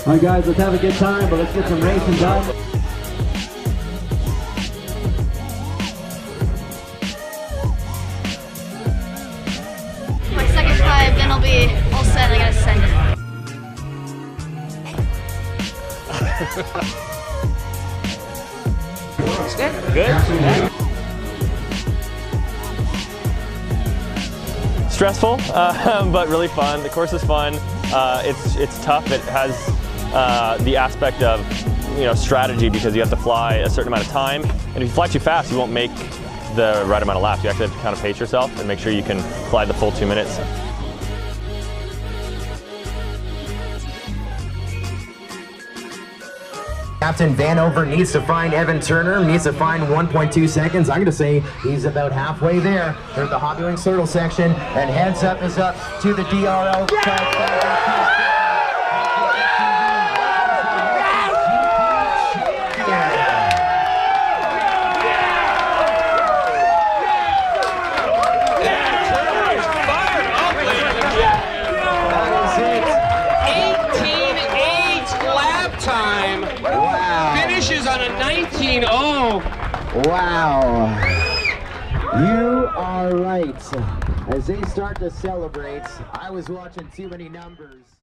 Alright guys, let's have a good time, but let's get some racing done. My second time, then I'll be all set and I gotta send it. Good. Stressful, but really fun. The course is fun. It's tough. It has the aspect of strategy because you have to fly a certain amount of time, and if you fly too fast, you won't make the right amount of laps. You actually have to kind of pace yourself and make sure you can fly the full 2 minutes. Captain Vanover needs to find Evan Turner, needs to find 1.2 seconds. I'm going to say he's about halfway there. There's the Hobby Wing Circle section, and heads up is up to the DRL. Finishes on a 19-0. Wow. You are right. As they start to celebrate, I was watching too many numbers.